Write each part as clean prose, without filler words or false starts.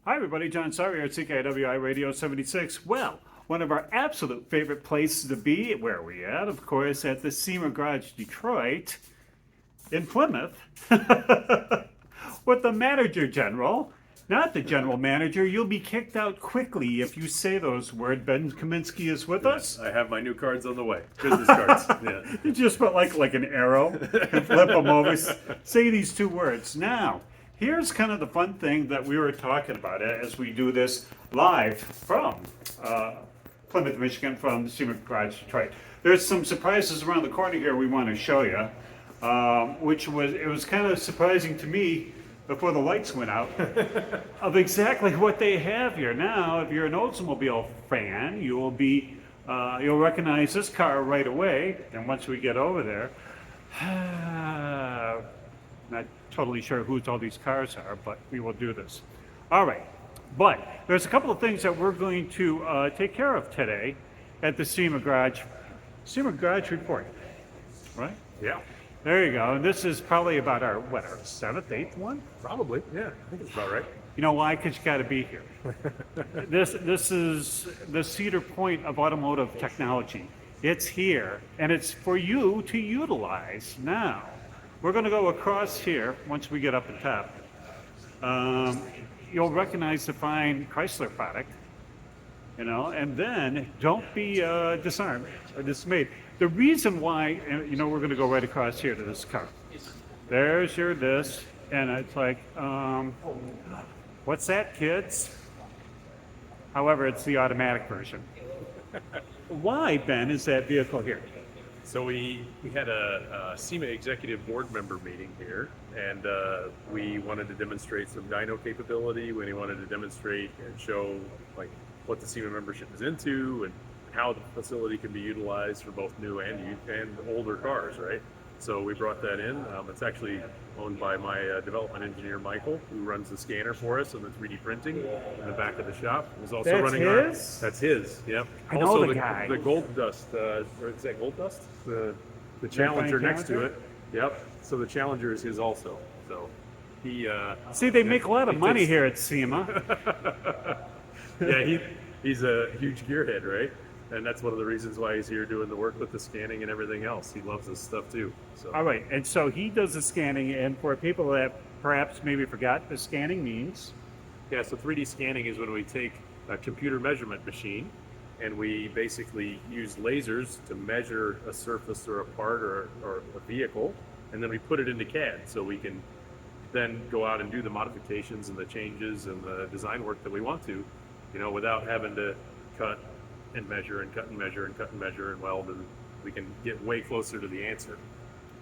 Hi everybody, John Sawyer at CKiW Radio 76. Well, one of our absolute favorite places to be, where are we at? Of course, at the SEMA Garage Detroit in Plymouth with the manager general. Not the general manager. You'll be kicked out quickly if you say those words. Ben Kaminsky is with us. I have my new cards on the way. Business cards. Yeah. You just put like an arrow and flip them over. Say these two words. Now, here's kind of the fun thing that we were talking about as we do this live from Plymouth, Michigan, from the SEMA Garage Detroit. There's some surprises around the corner here we want to show you, it was kind of surprising to me before the lights went out of exactly what they have here. Now, if you're an Oldsmobile fan, you'll recognize this car right away. And once we get over there, not totally sure whose all these cars are, but we will do this. All right, but there's a couple of things that we're going to take care of today at the SEMA Garage Report, right? Yeah. There you go. And this is probably about our seventh, eighth one? Probably. Yeah. I think it's about right. You know why? Because you got to be here. This is the Cedar Point of automotive technology. It's here, and it's for you to utilize now. We're going to go across here once we get up on top. You'll recognize the fine Chrysler product, and then don't be disarmed or dismayed. The reason why, we're going to go right across here to this car. There's your this, and it's like, what's that, kids? However, it's the automatic version. Why, Ben, is that vehicle here? So we had a SEMA executive board member meeting here, and we wanted to demonstrate some dyno capability. We wanted to demonstrate and show what the SEMA membership is into and how the facility can be utilized for both new and older cars, right? So we brought that in. It's actually owned by my development engineer, Michael, who runs the scanner for us and the 3D printing in the back of the shop. He's also That's running his? That's his, yep. I know also the guy. The Gold Dust, or is that Gold Dust? The Challenger next to it. Yep. So the Challenger is his also. So he See, they make a lot of money here at SEMA. Yeah, he's a huge gearhead, right? And that's one of the reasons why he's here doing the work with the scanning and everything else. He loves this stuff too. So. All right, and so he does the scanning, and for people that perhaps maybe forgot, the scanning means? Yeah, so 3D scanning is when we take a computer measurement machine and we basically use lasers to measure a surface or a part or a vehicle, and then we put it into CAD so we can then go out and do the modifications and the changes and the design work that we want to, without having to cut and measure and cut and measure and cut and measure and weld, and we can get way closer to the answer.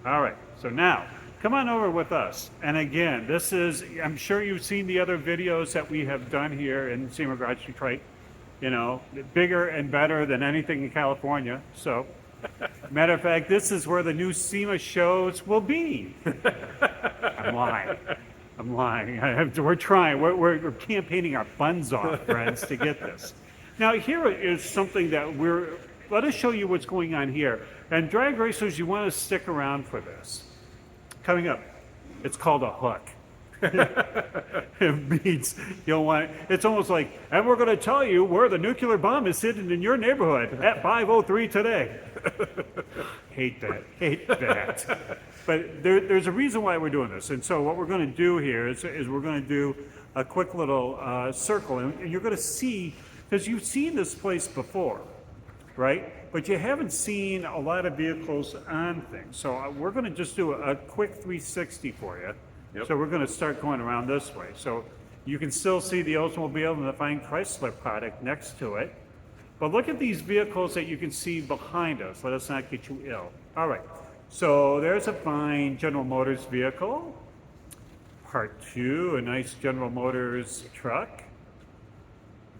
All right, so now come on over with us. And again, this is, I'm sure you've seen the other videos that we have done here in SEMA Garage Detroit, bigger and better than anything in California. So, matter of fact, this is where the new SEMA shows will be. I'm lying. We're trying. We're campaigning our buns off, friends, to get this. Now, here is something that let us show you what's going on here. And drag racers, you want to stick around for this. Coming up, it's called a hook. It means it's almost like, and we're going to tell you where the nuclear bomb is hidden in your neighborhood at 5:03 today. Hate that. But there's a reason why we're doing this. And so what we're going to do here is we're going to do a quick little circle. And you're going to see, because you've seen this place before, right? But you haven't seen a lot of vehicles on things. So we're going to just do a quick 360 for you. Yep. So we're going to start going around this way. So you can still see the Oldsmobile and the fine Chrysler product next to it. But look at these vehicles that you can see behind us. Let us not get you ill. All right. So there's a fine General Motors vehicle. Part 2, a nice General Motors truck.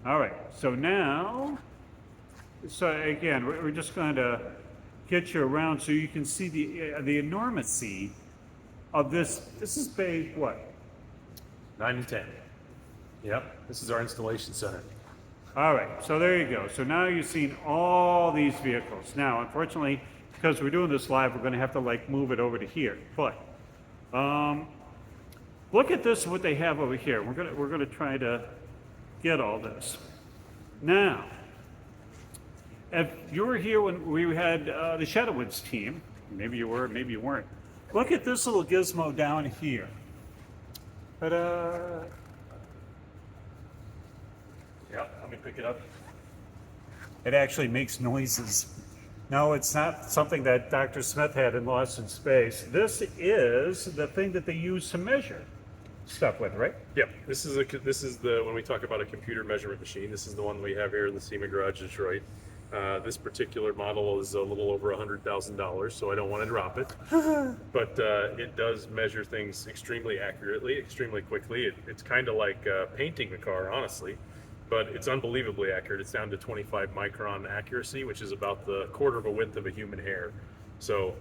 All right, so now, again, we're just going to get you around so you can see the enormity of this. This is bay, what? 9 and 10. Yep, this is our installation center. All right, so there you go. So now you've seen all these vehicles. Now, unfortunately, because we're doing this live, we're going to have to move it over to here. But look at this, what they have over here. We're gonna try to get all this. Now, if you were here when we had the Shadowwoods team, maybe you were, maybe you weren't. Look at this little gizmo down here. Ta-da! Yep, let me pick it up. It actually makes noises. No, it's not something that Dr. Smith had in Lost in Space. This is the thing that they use to measure stuff with, right? Yep. This is the when we talk about a computer measurement machine. This is the one we have here in the SEMA Garage Detroit. This particular model is a little over $100,000, so I don't want to drop it. But it does measure things extremely accurately, extremely quickly. It's kind of like painting the car, honestly, but it's unbelievably accurate. It's down to 25 micron accuracy, which is about the quarter of a width of a human hair. So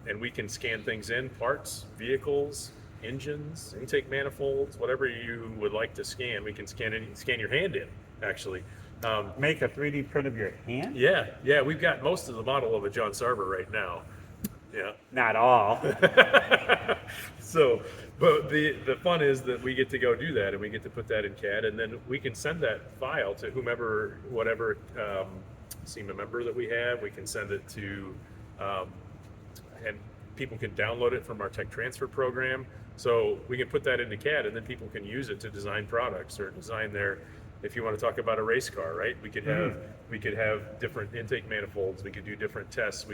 and we can scan things in, parts, vehicles, engines, intake manifolds, whatever you would like to scan. We can scan your hand in, actually. Make a 3D print of your hand? Yeah, we've got most of the model of a John Sarver right now. Yeah. Not all. So, but the fun is that we get to go do that, and we get to put that in CAD, and then we can send that file to whomever, whatever SEMA member that we have. We can send it to, and people can download it from our tech transfer program. So we can put that into CAD, and then people can use it to design products or design their. If you want to talk about a race car, right? We could have different intake manifolds. We could do different tests.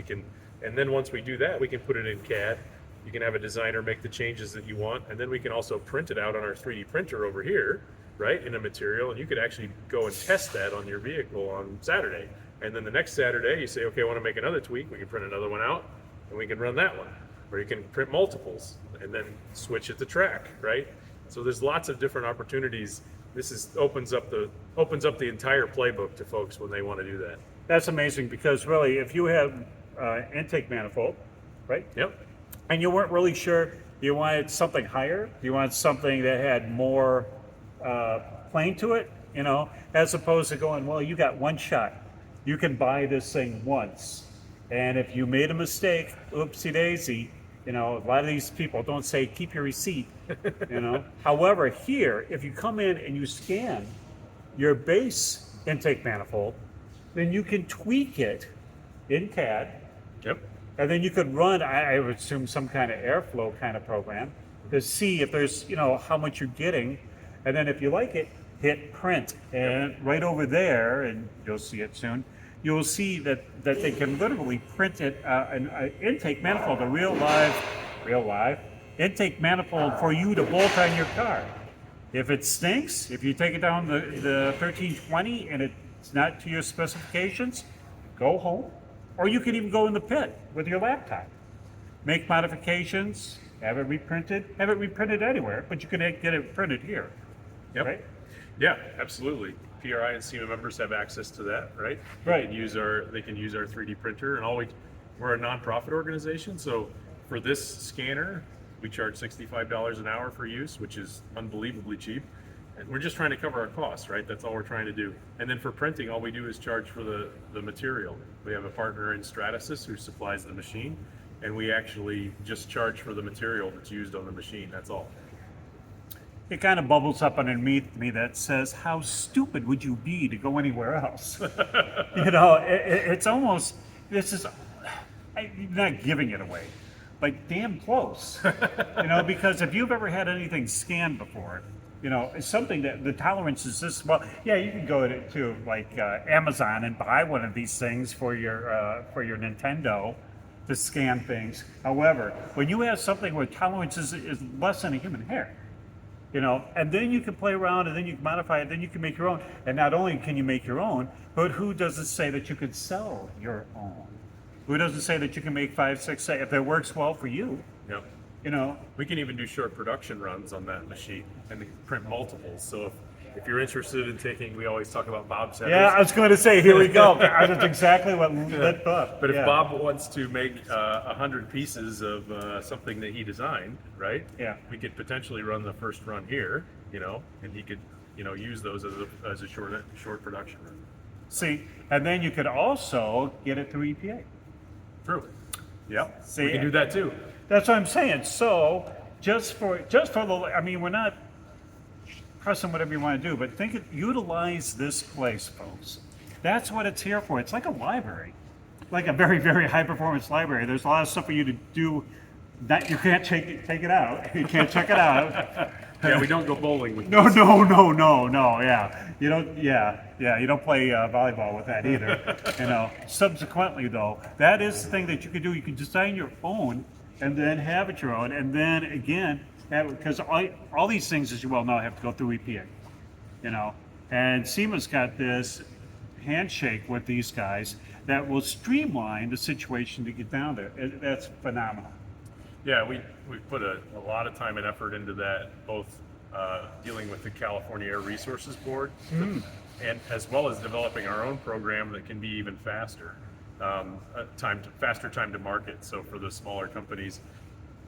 And then once we do that, we can put it in CAD. You can have a designer make the changes that you want, and then we can also print it out on our 3D printer over here, right, in a material. And you could actually go and test that on your vehicle on Saturday. And then the next Saturday, you say, okay, I want to make another tweak. We can print another one out, and we can run that one. Or you can print multiples and then switch it to track, right? So there's lots of different opportunities. This opens up the entire playbook to folks when they want to do that. That's amazing, because really, if you have intake manifold, right? Yep. And you weren't really sure, you wanted something higher, you wanted something that had more plane to it, as opposed to going, well, you got one shot. You can buy this thing once. And if you made a mistake, oopsie daisy, a lot of these people don't say, keep your receipt, However, here, if you come in and you scan your base intake manifold, then you can tweak it in CAD. Yep. And then you could run, I would assume, some kind of airflow kind of program to see if there's, how much you're getting. And then if you like it, hit print. And right over there, and you'll see it soon, you'll see that they can literally print it, an intake manifold, a real live intake manifold for you to bolt on your car. If it stinks, if you take it down the 1320 and it's not to your specifications, go home. Or you can even go in the pit with your laptop. Make modifications, have it reprinted anywhere, but you can get it printed here. Yep. Right? Yeah, absolutely. PRI and SEMA members have access to that, right? Right. They can use our 3D printer, and we're a nonprofit organization, so for this scanner, we charge $65 an hour for use, which is unbelievably cheap. And we're just trying to cover our costs, right? That's all we're trying to do. And then for printing, all we do is charge for the material. We have a partner in Stratasys who supplies the machine, and we actually just charge for the material that's used on the machine. That's all. It kind of bubbles up underneath me that says, how stupid would you be to go anywhere else? It's almost, I'm not giving it away, but damn close. Because if you've ever had anything scanned before, it's something that the tolerance is this. Well, yeah, you can go to like Amazon and buy one of these things for your Nintendo to scan things. However, when you have something where tolerance is less than a human hair, and then you can play around, and then you can modify it, then you can make your own. And not only can you make your own, but who doesn't say that you could sell your own? Who doesn't say that you can make 5, 6, 7 if it works well for you? Yep. We can even do short production runs on that machine and print multiples. So if you're interested in taking, we always talk about Bob's headers. Yeah, I was going to say, here we go. That's exactly what lit up. But if Bob wants to make 100 pieces of something that he designed, right? Yeah. We could potentially run the first run here, and he could, use those as a short production run. See, and then you could also get it through EPA. True. Yep. See, we can do that too. That's what I'm saying. So just for the, we're not press them, whatever you want to do. But utilize this place, folks. That's what it's here for. It's like a library, like a very, very high performance library. There's a lot of stuff for you to do that you can't take it out. You can't check it out. Yeah, we don't go bowling with No, this. no. Yeah, you don't. Yeah. You don't play volleyball with that either. Subsequently, though, that is the thing that you can do. You can design your own, and then have it your own, and then again, because all these things, as you well know, have to go through EPA. And SEMA's got this handshake with these guys that will streamline the situation to get down there. That's phenomenal. Yeah, we put a lot of time and effort into that, both dealing with the California Air Resources Board, and as well as developing our own program that can be even faster, faster time to market. So for the smaller companies,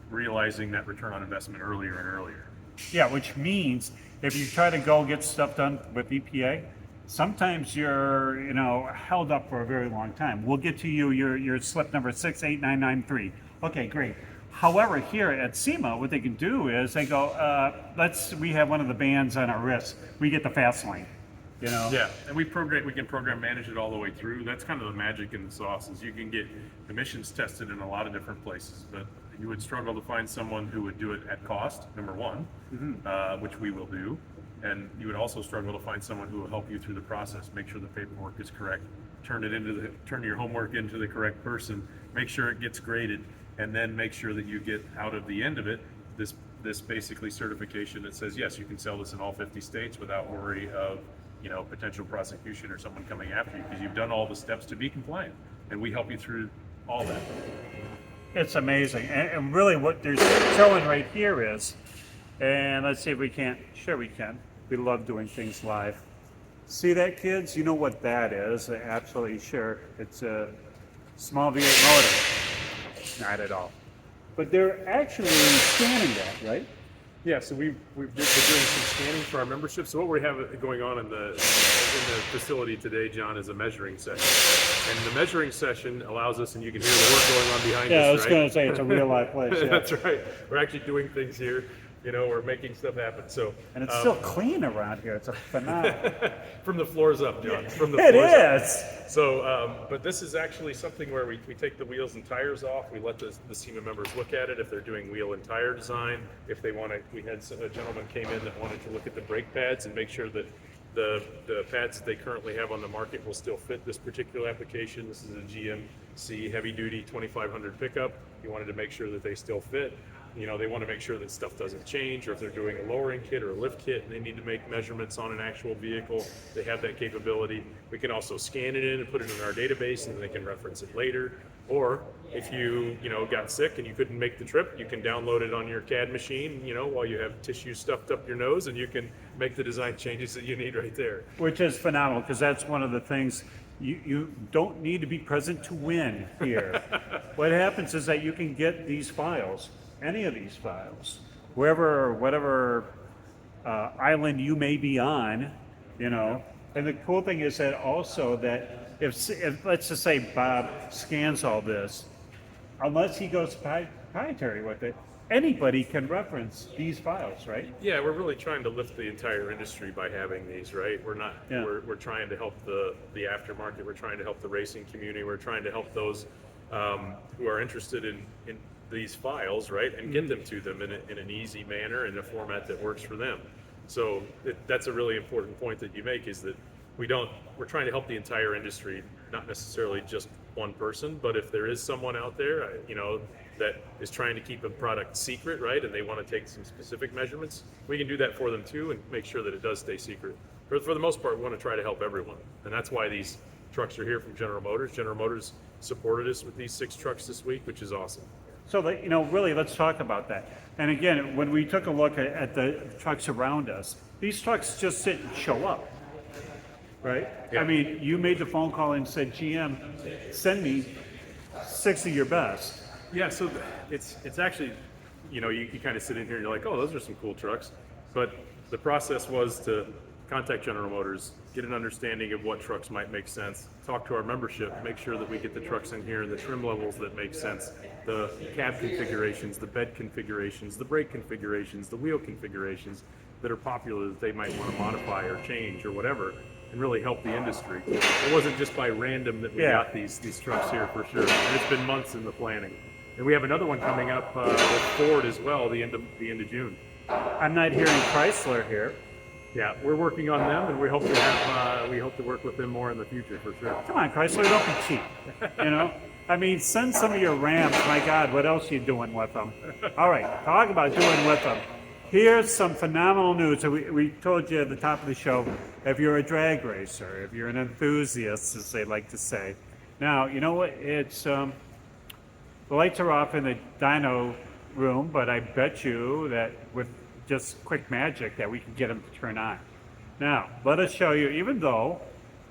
realizing that return on investment earlier and earlier. Yeah, which means if you try to go get stuff done with EPA, sometimes you're held up for a very long time. We'll get to your slip number 68993. Okay, great. However, here at SEMA, what they can do is they go, we have one of the bands on our wrist. We get the fast lane. Yeah, and we can program manage it all the way through. That's kind of the magic in the sauce, is you can get emissions tested in a lot of different places, but you would struggle to find someone who would do it at cost, number one, which we will do. And you would also struggle to find someone who will help you through the process, make sure the paperwork is correct, turn your homework into the correct person, make sure it gets graded, and then make sure that you get out of the end of it this basically certification that says, yes, you can sell this in all 50 states without worry of potential prosecution or someone coming after you, because you've done all the steps to be compliant, and we help you through all that. It's amazing. And really what they're showing right here is, and let's see if we can't, sure we can. We love doing things live. See that, kids? You know what that is. Absolutely sure. It's a small V8 motor. Not at all. But they're actually scanning that, right? Yeah, so we've been doing some scanning for our membership. So what we have going on in the facility today, John, is a measuring session. And the measuring session allows us, and you can hear the work going on behind us, Yeah, I was right? going to say it's a real life place. Yeah. That's right. We're actually doing things here. We're making stuff happen. So, and it's still clean around here. It's a phenomenal. From the floors up, John. From the It floors is. Up. So, but this is actually something where we take the wheels and tires off. We let the SEMA members look at it if they're doing wheel and tire design. If they want to, we had a gentleman came in that wanted to look at the brake pads and make sure that the pads that they currently have on the market will still fit this particular application. This is a GMC heavy duty 2500 pickup. He wanted to make sure that they still fit. They want to make sure that stuff doesn't change, or if they're doing a lowering kit or a lift kit and they need to make measurements on an actual vehicle, they have that capability. We can also scan it in and put it in our database, and then they can reference it later. Or if you got sick and you couldn't make the trip, you can download it on your CAD machine, while you have tissue stuffed up your nose, and you can make the design changes that you need right there. Which is phenomenal, because that's one of the things. You don't need to be present to win here. What happens is that you can get these files, any of these files, wherever or whatever island you may be on, And the cool thing is that also that if let's just say Bob scans all this, unless he goes proprietary with it, anybody can reference these files, right? Yeah, we're really trying to lift the entire industry by having these, right? We're not. Yeah. We're trying to help the aftermarket. We're trying to help the racing community. We're trying to help those who are interested in these files, right, and get them to them in an easy manner, in a format that works for them. So that's a really important point that you make, is that we're trying to help the entire industry, not necessarily just one person, but if there is someone out there, that is trying to keep a product secret, right, and they want to take some specific measurements, we can do that for them too, and make sure that it does stay secret. But for the most part, we want to try to help everyone, and that's why these trucks are here from General Motors. General Motors supported us with these 6 trucks this week, which is awesome. So that, really, let's talk about that. And again, when we took a look at the trucks around us, these trucks just sit and show up, right? Yeah. I mean, you made the phone call and said, GM, send me 6 of your best. Yeah, so it's actually, you kind of sit in here and you're like, oh, those are some cool trucks. But the process was to contact General Motors, get an understanding of what trucks might make sense, talk to our membership, make sure that we get the trucks in here in the trim levels that make sense, the cab configurations, the bed configurations, the brake configurations, the wheel configurations, that are popular that they might want to modify or change or whatever, and really help the industry. It wasn't just by random that we got these trucks here for sure. And it's been months in the planning. And we have another one coming up with Ford as well, the end of June. I'm not hearing Chrysler here. Yeah, we're working on them, and we hope to work with them more in the future for sure. Come on, Chrysler, don't be cheap. You know, I mean, send some of your Rams. My God, what else are you doing with them? All right, talk about doing with them. Here's some phenomenal news. So we told you at the top of the show, if you're a drag racer, if you're an enthusiast, as they like to say. Now, you know what? It's the lights are off in the dyno room, but I bet you that with just quick magic that we can get them to turn on. Now, let us show you, even though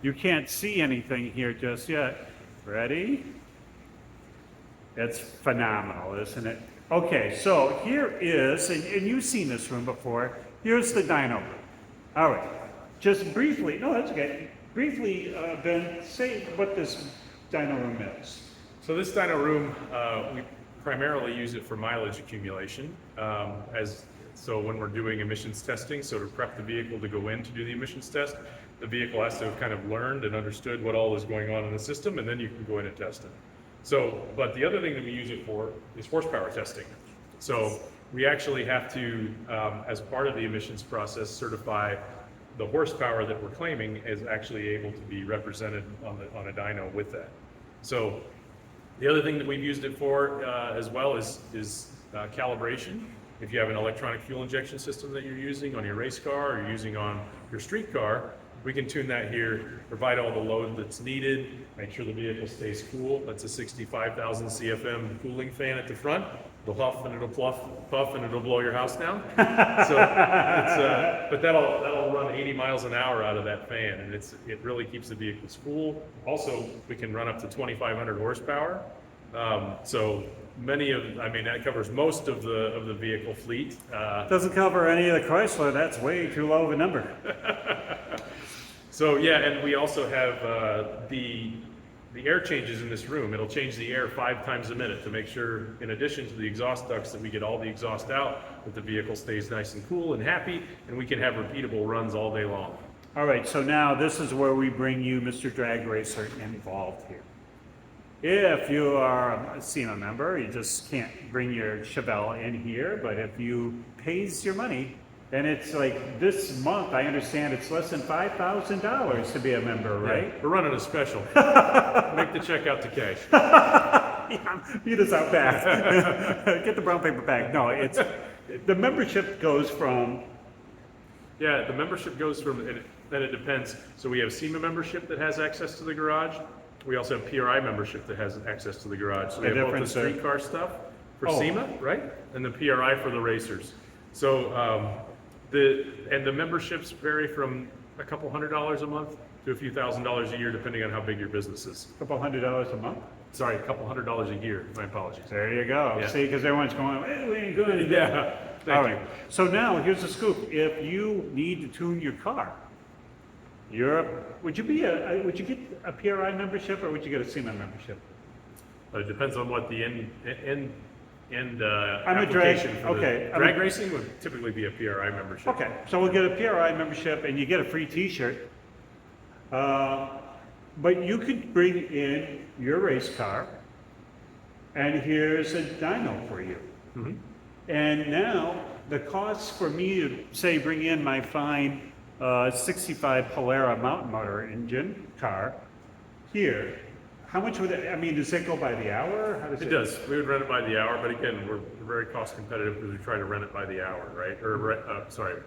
you can't see anything here just yet. Ready? It's phenomenal, isn't it? Okay, so here is, and you've seen this room before, here's the dyno room. All right, just briefly, no, that's okay. Briefly, Ben, say what this dyno room is. So this dyno room, we primarily use it for mileage accumulation. So when we're doing emissions testing, so to prep the vehicle to go in to do the emissions test, the vehicle has to have kind of learned and understood what all is going on in the system, and then you can go in and test it. So, but the other thing that we use it for is horsepower testing. So we actually have to, as part of the emissions process, certify the horsepower that we're claiming is actually able to be represented on a dyno with that. So the other thing that we've used it for as well is calibration. If you have an electronic fuel injection system that you're using on your race car or you're using on your street car, we can tune that here, provide all the load that's needed, make sure the vehicle stays cool. That's a 65,000 CFM cooling fan at the front. It'll huff and it'll puff and it'll blow your house down. So it's, but that'll run 80 miles an hour out of that fan, and it really keeps the vehicles cool. Also, we can run up to 2,500 horsepower. So that covers most of the vehicle fleet. Doesn't cover any of the Chrysler. That's way too low of a number. So yeah, and we also have the air changes in this room. It'll change the air 5 times a minute to make sure, in addition to the exhaust ducts, that we get all the exhaust out, that the vehicle stays nice and cool and happy, and we can have repeatable runs all day long. All right, so now this is where we bring you, Mr. Drag Racer, involved here. If you are a SEMA member, you just can't bring your Chevelle in here, but if you pays your money, and it's like this month, I understand it's less than $5,000 to be a member, right? Yeah, we're running a special. Make the check out to cash. Yeah, beat us out back. Get the brown paper bag. No, it's the membership goes from. Yeah, the membership goes from, and then it depends. So we have SEMA membership that has access to the garage. We also have PRI membership that has access to the garage. So we have both the street car stuff for SEMA, right? And the PRI for the racers. So the memberships vary from a couple $100s a month to a few $1,000s a year, depending on how big your business is. A couple $100s a month? Sorry, a couple $100s a year. My apologies. There you go. Yeah. See, because everyone's going, hey, we ain't good. Yeah. All right. So now here's the scoop. If you need to tune your car, would you get a PRI membership or would you get a SEMA membership? It depends on what the end I'm application for okay. drag racing would typically be a PRI membership. Okay, so we'll get a PRI membership and you get a free T-shirt. But you could bring in your race car, and here's a dyno for you. Mm-hmm. And now the cost for me to say bring in my fine 65 Polara mountain motor engine car here. How much would it, I mean, does it go by the hour? How does It does. We would rent it by the hour, but again, we're very cost competitive because we try to rent it by the hour, right? Or,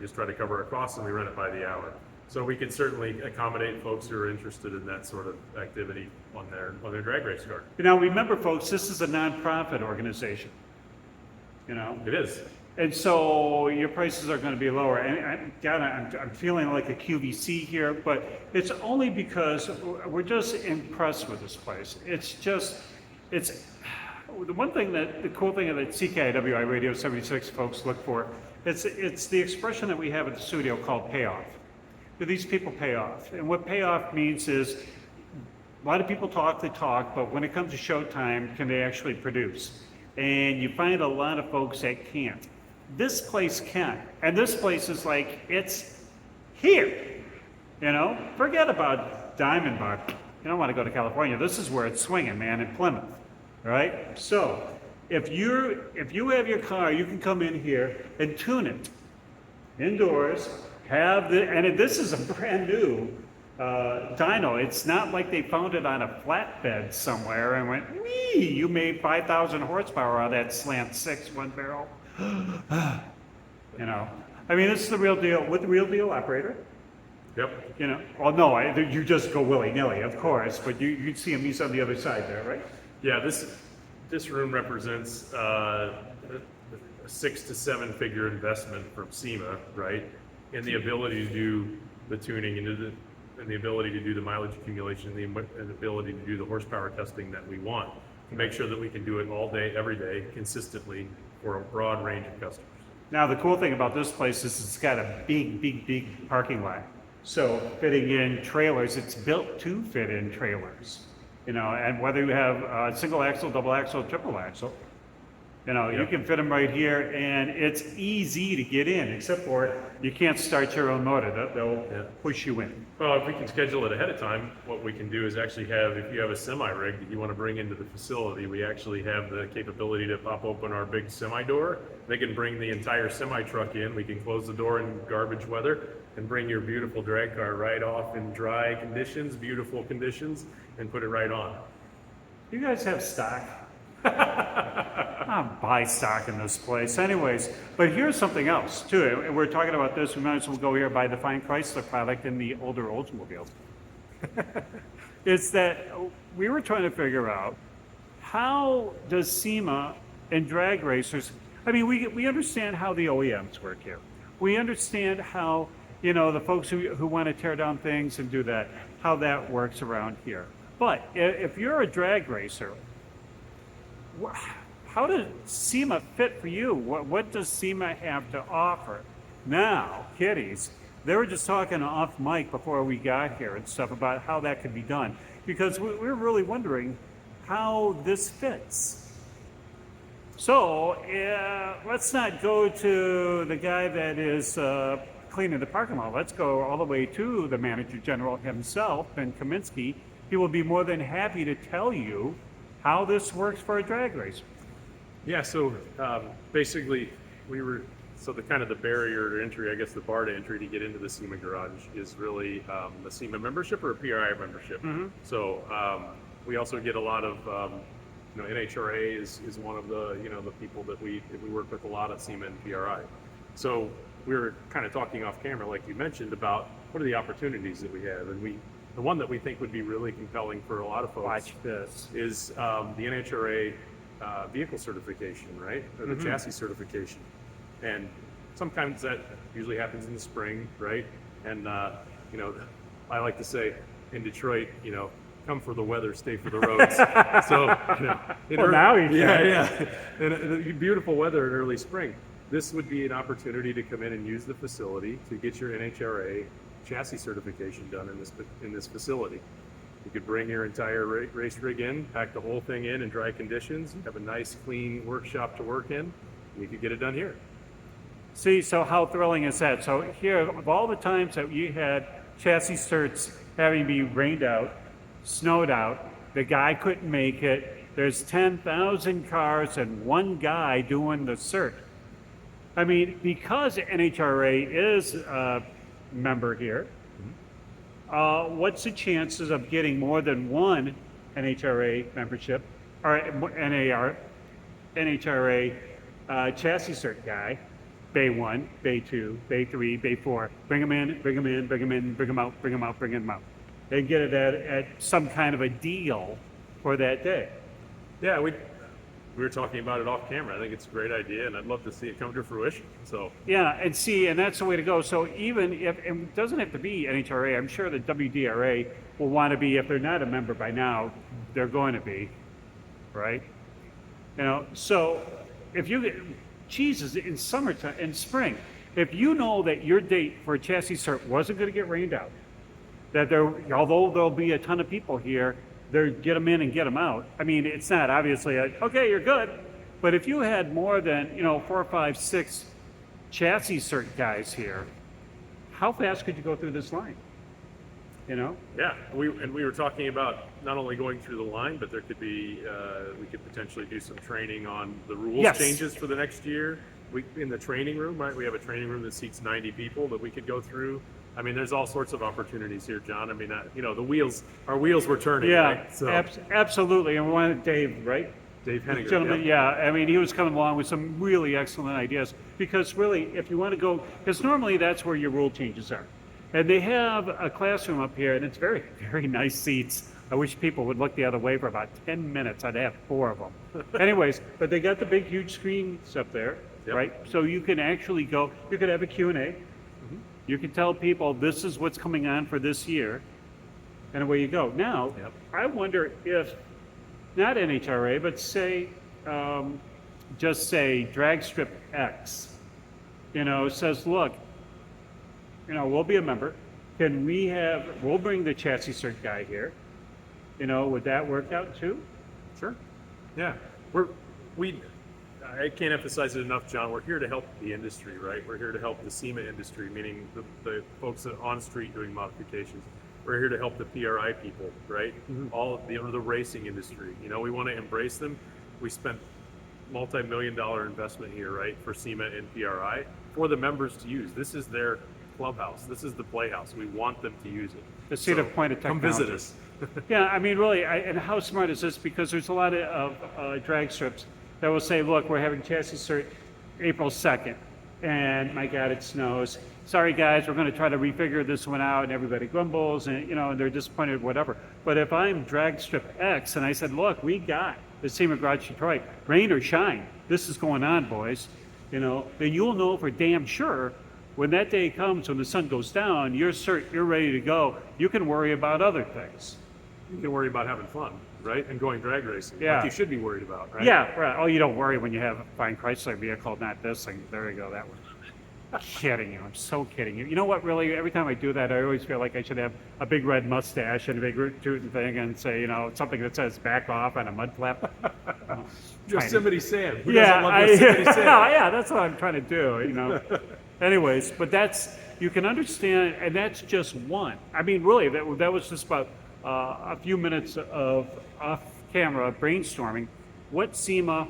just try to cover our costs and we rent it by the hour. So we can certainly accommodate folks who are interested in that sort of activity on their drag race car. Now remember, folks, this is a nonprofit organization. You know? It is. And so your prices are going to be lower. And I'm feeling like a QVC here, but it's only because we're just impressed with this place. It's the one thing the cool thing that CKiW Radio 76 folks look for, it's the expression that we have at the studio called payoff. Do these people pay off? And what payoff means is a lot of people talk, but when it comes to showtime, can they actually produce? And you find a lot of folks that can't. This place can. And this place is like, it's here. You know, forget about Diamond Bar. You don't want to go to California. This is where it's swinging, man, in Plymouth. All right? So, if you have your car, you can come in here and tune it indoors. This is a brand new dyno. It's not like they found it on a flatbed somewhere and went, wee, you made 5,000 horsepower out of that slant six, one barrel. You know, I mean, this is the real deal with the real deal operator. Yep. You know, well, no, you just go willy-nilly, of course, but you see him, he's on the other side there, right? Yeah, this room represents a 6 to 7 figure investment from SEMA, right? And the ability to do the tuning and the ability to do the mileage accumulation and the ability to do the horsepower testing that we want to make sure that we can do it all day, every day, consistently for a broad range of customers. Now, the cool thing about this place is it's got a big parking lot. So fitting in trailers, it's built to fit in trailers. You know, and whether you have single axle, double axle, triple axle, you know, you can fit them right here, and it's easy to get in, except for you can't start your own motor. They'll push you in. Well, if we can schedule it ahead of time, what we can do is actually have, if you have a semi rig that you want to bring into the facility, we actually have the capability to pop open our big semi door. They can bring the entire semi truck in. We can close the door in garbage weather and bring your beautiful drag car right off in dry conditions, beautiful conditions, and put it right on. You guys have stock? I'll buy stock in this place. Anyways, but here's something else too. And we're talking about this. We might as well go here buy the fine Chrysler product in the older Oldsmobiles. It's that we were trying to figure out how does SEMA and drag racers, I mean, we understand how the OEMs work here. We understand how, you know, the folks who want to tear down things and do that, how that works around here. But if you're a drag racer, how does SEMA fit for you? What does SEMA have to offer? Now, kiddies, they were just talking off mic before we got here and stuff about how that could be done, because we're really wondering how this fits. So let's not go to the guy that is cleaning the parking lot. Let's go all the way to the manager general himself, Ben Kaminsky. He will be more than happy to tell you how this works for a drag racer. Yeah, so basically the kind of the barrier to entry, I guess the bar to entry to get into the SEMA Garage is really a SEMA membership or a PRI membership. Mm-hmm. So we also get a lot of, NHRA is one of the, the people that we work with a lot at SEMA and PRI. So we were kind of talking off camera, like you mentioned, about what are the opportunities that we have. And the one that we think would be really compelling for a lot of folks is the NHRA vehicle certification, right? Or the chassis certification. And sometimes that usually happens in the spring, right? And, I like to say in Detroit, come for the weather, stay for the roads. So, now you can. Yeah. And beautiful weather in early spring. This would be an opportunity to come in and use the facility to get your NHRA chassis certification done in this facility. You could bring your entire race rig in, pack the whole thing in dry conditions, have a nice clean workshop to work in, and you could get it done here. See, so how thrilling is that? So here, of all the times that you had chassis certs having to be rained out, snowed out, the guy couldn't make it, there's 10,000 cars and one guy doing the cert. I mean, because NHRA is a member here, what's the chances of getting more than one NHRA membership or NHRA chassis cert guy, Bay 1, Bay 2, Bay 3, Bay 4, bring them in, bring them in, bring them in, bring them out, bring them out, bring them out. And get it at some kind of a deal for that day. Yeah, we were talking about it off camera. I think it's a great idea, and I'd love to see it come to fruition. So yeah, and that's the way to go. So even if it doesn't have to be NHRA, I'm sure the WDRA will want to be. If they're not a member by now, they're going to be, right? So if you get Jesus in summertime, in spring, if you know that your date for a chassis cert wasn't going to get rained out, that although there'll be a ton of people here, they get them in and get them out. I mean, it's not obviously okay, you're good, but if you had more than 4, 5, 6 chassis cert guys here, how fast could you go through this line? You know? Yeah, we were talking about not only going through the line, but there could be we could potentially do some training on the rules Yes. changes for the next year. We in the training room, right? We have a training room that seats 90 people that we could go through. I mean, there's all sorts of opportunities here, John. I mean, you know, our wheels were turning. Yeah, right? So, absolutely. And we wanted Dave, right? Dave Henniger, Gentleman, yeah. yeah. I mean, he was coming along with some really excellent ideas because really, if you want to go, because normally that's where your rule changes are. And they have a classroom up here, and it's very, very nice seats. I wish people would look the other way for about 10 minutes. I'd have 4 of them. Anyways, but they got the big, huge screens up there, Yep. right? So you can actually go, you could have a Q&A. You can tell people this is what's coming on for this year, and away you go. Now, Yep. I wonder if, not NHRA, but say, just say drag strip X, you know, says, look, you know, we'll be a member. We'll bring the chassis cert guy here. You know, would that work out too? Sure. Yeah. I can't emphasize it enough, John. We're here to help the industry, right? We're here to help the SEMA industry, meaning the folks that on street doing modifications. We're here to help the PRI people, right? All of the racing industry. You know, we want to embrace them. We spent multi-million-dollar investment here, right, for SEMA and PRI for the members to use. This is their clubhouse. This is the playhouse. We want them to use it. The seat of point of technology. Come visit us. Yeah, I mean, really, and how smart is this? Because there's a lot of drag strips that will say, look, we're having chassis cert April 2nd, and my God, it snows. Sorry, guys, we're going to try to refigure this one out, and everybody grumbles, and, you know, and they're disappointed, whatever. But if I'm drag strip X, and I said, look, we got the SEMA Garage Detroit, rain or shine, this is going on, boys, you know, then you'll know for damn sure when that day comes, when the sun goes down, you're ready to go. You can worry about other things. You can worry about having fun, right? And going drag racing. Yeah. Like you should be worried about, right? Yeah, right. Oh, you don't worry when you have a fine Chrysler vehicle, not this thing. There you go, that one. Kidding you. I'm so kidding you. You know what, really, every time I do that, I always feel like I should have a big red mustache and a big rootin' thing and say, you know, something that says back off on a mud flap. Oh, Yosemite Sam. Who yeah, doesn't love Yosemite Sam? yeah, that's what I'm trying to do, you know. Anyways, but you can understand, and that's just one. I mean, really, that was just about a few minutes of off-camera brainstorming what SEMA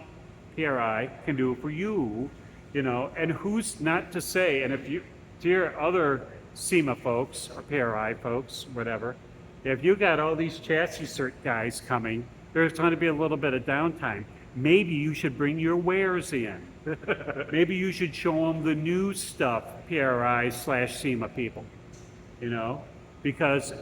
PRI can do for you, you know, and who's not to say, and if you, dear other SEMA folks or PRI folks, whatever, if you got all these chassis cert guys coming, there's going to be a little bit of downtime. Maybe you should bring your wares in. Maybe you should show them the new stuff, PRI/SEMA people, you know, because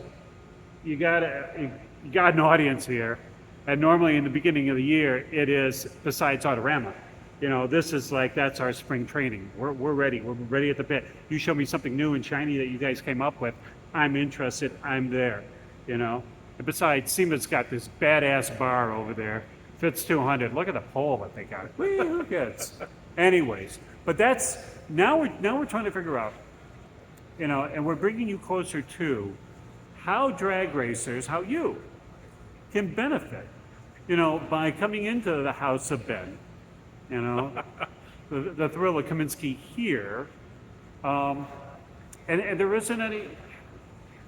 you got an audience here, and normally in the beginning of the year, it is, besides Autorama, you know, this is like, that's our spring training. We're ready. We're ready at the bit. You show me something new and shiny that you guys came up with, I'm interested. I'm there, you know. And besides, SEMA's got this badass bar over there. Fits 200. Look at the pole that they got. Who gets? Anyways, but that's now we're trying to figure out, you know, and we're bringing you closer to how drag racers, how you can benefit, you know, by coming into the House of Ben, you know, the thrill of Kaminsky here, and there isn't any.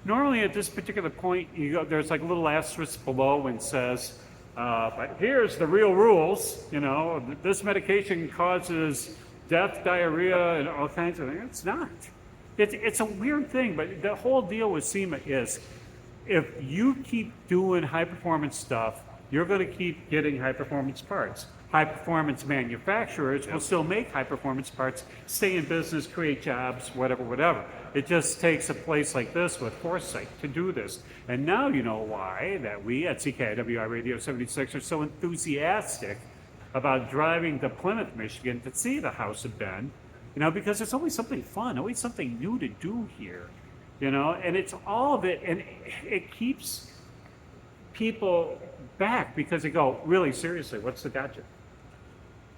Normally, at this particular point, there's like a little asterisk below and says, but here's the real rules. You know, this medication causes death, diarrhea, and all kinds of things. It's not. It's a weird thing, but the whole deal with SEMA is if you keep doing high performance stuff, you're going to keep getting high performance parts. High performance manufacturers will still make high performance parts, stay in business, create jobs, whatever. It just takes a place like this with foresight to do this. And now you know why that we at CKiW Radio 76 are so enthusiastic about driving to Plymouth, Michigan to see the House of Ben, you know, because it's always something fun, always something new to do here, you know, and it's all of it, and it keeps people back because they go, really, seriously, what's the gotcha?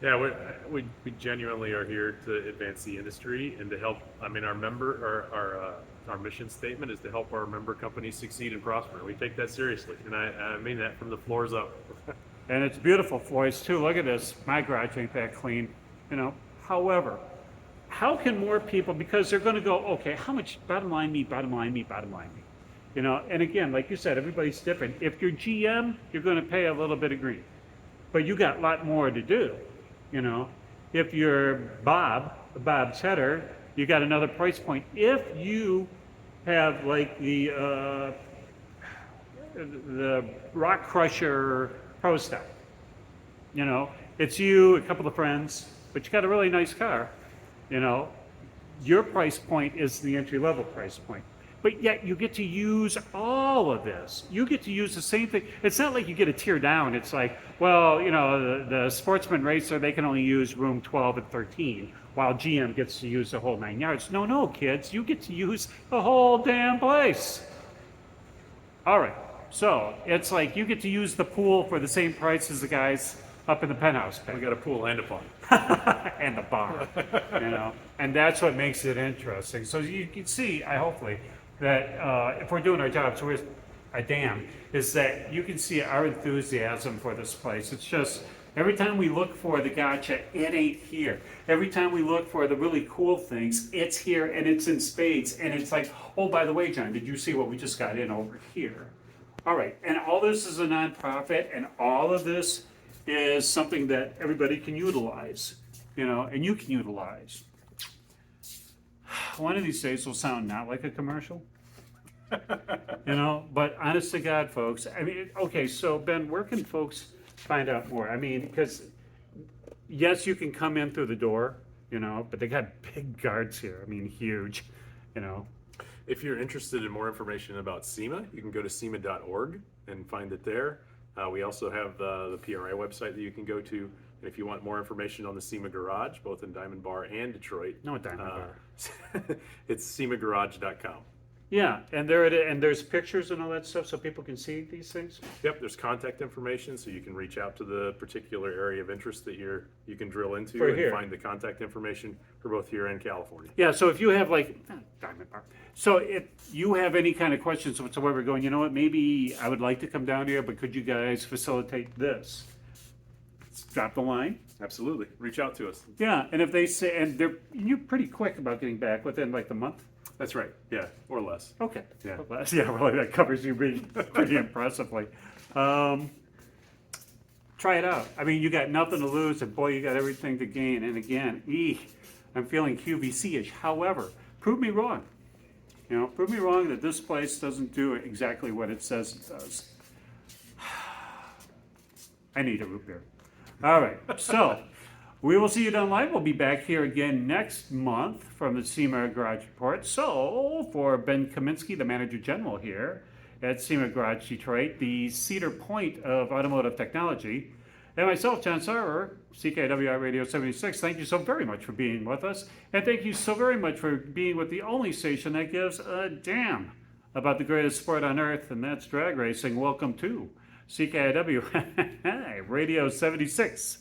Yeah, we genuinely are here to advance the industry and to help. I mean, our mission statement is to help our member companies succeed and prosper. We take that seriously, and I mean that from the floors up. And it's beautiful, Floyd's too. Look at this. My garage ain't that clean, you know. However, how can more people, because they're going to go, okay, how much, bottom line me, bottom line me, bottom line me. You know, and again, like you said, everybody's different. If you're GM, you're going to pay a little bit of green, but you got a lot more to do. You know, if you're Bob Cheddar, you got another price point. If you have like the Rock Crusher Pro Step, you know, it's you, a couple of friends, but you got a really nice car. You know, your price point is the entry level price point. But yet you get to use all of this. You get to use the same thing. It's not like you get a tier down. It's like, well, you know, the sportsman racer, they can only use room 12 and 13, while GM gets to use the whole 9 yards. No, kids, you get to use the whole damn place. All right, so it's like you get to use the pool for the same price as the guys up in the penthouse pit. We got a pool and a pond. And the bar, you know, and that's what makes it interesting. So you can see, hopefully, that if we're doing our jobs, we're a damn, is that you can see our enthusiasm for this place. It's just every time we look for the gotcha, it ain't here. Every time we look for the really cool things, it's here and it's in spades. And it's like, oh, by the way, John, did you see what we just got in over here? All right, and all this is a nonprofit, and all of this is something that everybody can utilize, you know, and you can utilize. One of these days will sound not like a commercial, you know, but honest to God, folks, I mean, okay, so Ben, where can folks find out more? I mean, because yes, you can come in through the door, you know, but they got big guards here. I mean, huge, you know. If you're interested in more information about SEMA, you can go to SEMA.org and find it there. We also have the PRI website that you can go to. And if you want more information on the SEMA Garage, both in Diamond Bar and Detroit, No, Diamond Bar. it's SEMAGarage.com. Yeah, and there it is, and there's pictures and all that stuff so people can see these things. Yep, there's contact information, so you can reach out to the particular area of interest that you can drill into For and here. find the contact information for both here and California. Yeah, so if you have like, Diamond Bar. So if you have any kind of questions whatsoever going, you know what, maybe I would like to come down here, but could you guys facilitate this? Drop the line. Absolutely, reach out to us. Yeah, and if they say, and you're pretty quick about getting back within like the month. That's right, yeah, or less. Okay. Yeah. Well, yeah, well, that covers you pretty impressively. Try it out. I mean, you got nothing to lose, and boy, you got everything to gain. And again, I'm feeling QVC-ish. However, prove me wrong. You know, prove me wrong that this place doesn't do exactly what it says it does. I need a root beer. All right, so we will see you down live. We'll be back here again next month from the SEMA Garage Report. So for Ben Kaminsky, the Manager General here at SEMA Garage Detroit, the Cedar Point of automotive technology, and myself, John Sauer, CKiW Radio 76, thank you so very much for being with us. And thank you so very much for being with the only station that gives a damn about the greatest sport on earth, and that's drag racing. Welcome to CKiW Radio 76.